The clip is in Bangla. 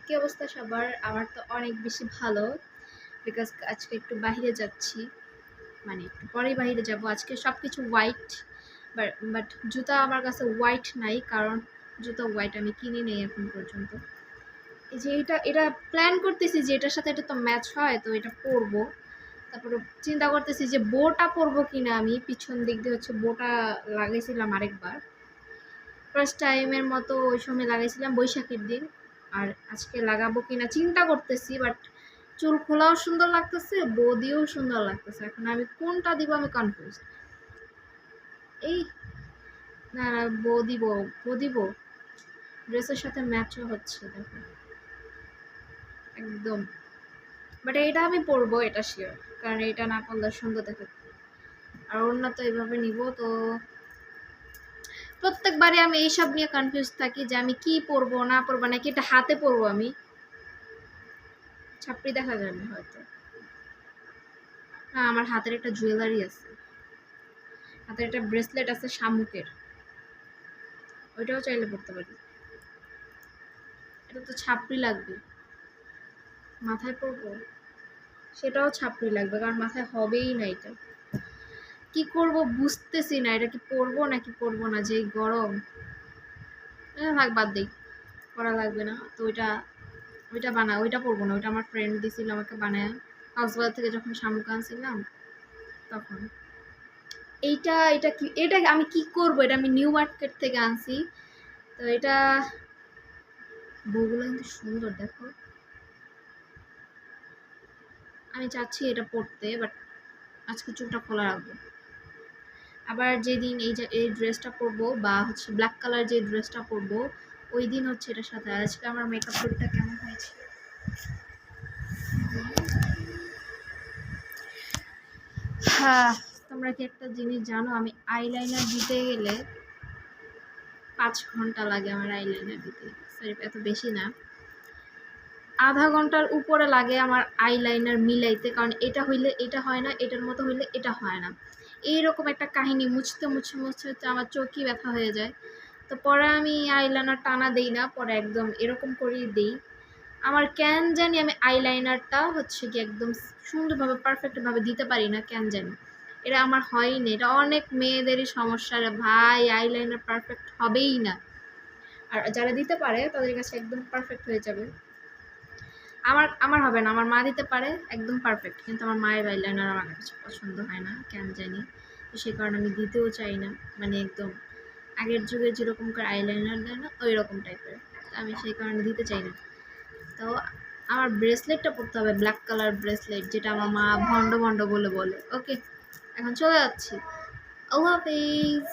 কি অবস্থা সবার? আমার তো অনেক বেশি ভালো। বিকজ আজকে একটু বাহিরে যাচ্ছি। মানে একটু পরেই বাহিরে যাব। আজকে সবকিছু হোয়াইট। বাট জুতা আমার কাছে হোয়াইট নাই, কারণ জুতা হোয়াইট আমি কিনি নেই এখন পর্যন্ত। এই যে এটা প্ল্যান করতেছি যে এটার সাথে এটা তো ম্যাচ হয়, তো এটা পরবো। তারপরে চিন্তা করতেছি যে বোটা পরবো কিনা। আমি পিছন দিক দিয়ে হচ্ছে বোটা লাগাইছিলাম আরেকবার, ফার্স্ট টাইমের মতো ওই সময় লাগাইছিলাম বৈশাখের দিন। আর আজকে লাগাবো কিনা চিন্তা করতেছি, বাট চুল খোলাও সুন্দর লাগতেছে, বো দিয়েও সুন্দর লাগতেছে। এখন আমি কোনটা দিব আমি কনফিউজ। এই না না, বো দিব ড্রেসের সাথে ম্যাচও হচ্ছে, দেখো একদম। বাট এটা আমি পরবো, এটা শিওর, কারণ এটা না পরলে সুন্দর দেখে। আর অন্য তো এইভাবে নিব। তো প্রত্যেকবারে আমি এইসব নিয়ে কনফিউজ থাকি যে আমি কি পরবো না পরবো, নাকি এটা হাতে পরবো। আমি ছাপড়ি দেখা যাবে হয়তো। না, আমার হাতের একটা জুয়েলারি আছে, হাতের একটা ব্রেসলেট আছে শামুকের, ওইটাও চাইলে পরতে পারি। এটা তো ছাপড়ি লাগবে, মাথায় পরবো সেটাও ছাপড়ি লাগবে, কারণ মাথায় হবেই না। এটা কি করব বুঝতেছি না, এটা কি পরবো নাকি পরবো না, যে গরম। থাক, বাদ দিই, করা লাগবে না। তো ওইটা পরবো না। ওইটা আমার ফ্রেন্ড দিছিল আমাকে বানায়, কক্সবাজার থেকে যখন শামুক আনছিলাম তখন। এটা কি, এটা আমি কি করব, এটা আমি নিউ মার্কেট থেকে আনছি। তো এটা বউগুলো কিন্তু সুন্দর, দেখো। আমি চাচ্ছি এটা পরতে, বাট আজকে চুলটা খোলা রাখবো। আবার যেদিন এই ড্রেসটা পরবো, বা হচ্ছে ব্ল্যাক কালার যে ড্রেসটা পরবো, ওই দিন হচ্ছে এটার সাথে। আজকে আমার মেকআপ লুকটা কেমন হয়েছে? হ্যাঁ, তোমরা কি একটা জিনিস জানো, আমি আইলাইনার দিতে গেলে 5 ঘন্টা লাগে আমার আইলাইনার দিতে। সরি, এত বেশি না, আধা ঘন্টার উপরে লাগে আমার আইলাইনার মিলাইতে। কারণ এটা হইলে এটা হয় না, এটার মতো হইলে এটা হয় না। এইরকম একটা কাহিনী, মুছতে মুছতে মুছতে হচ্ছে আমার চোখই ব্যথা হয়ে যায়। তো পরে আমি আইলাইনার টানা দেই না, পরে একদম এরকম করেই দেই। আমার কেন জানি আমি আইলাইনারটা হচ্ছে কি একদম সুন্দরভাবে পারফেক্টভাবে দিতে পারি না, কেন জানি। এটা আমার হয়নি, এটা অনেক মেয়েদেরই সমস্যা রে ভাই, আইলাইনার পারফেক্ট হবেই না। আর যারা দিতে পারে তাদের কাছে একদম পারফেক্ট হয়ে যাবে। আমার আমার হবে না। আমার মা দিতে পারে একদম পারফেক্ট, কিন্তু আমার মায়ের আইলাইনার আমার কাছে পছন্দ হয় না, কেন জানি। তো সেই কারণে আমি দিতেও চাই না। মানে একদম আগের যুগে যেরকম করে আইলাইনার দেয় না, ওই রকম টাইপের। আমি সেই কারণে দিতে চাই না। তো আমার ব্রেসলেটটা পরতে হবে, ব্ল্যাক কালার ব্রেসলেট, যেটা আমার মা ভন্ড ভন্ড বলে বলে। ওকে, এখন চলে যাচ্ছি। আল্লাহ হাফিজ।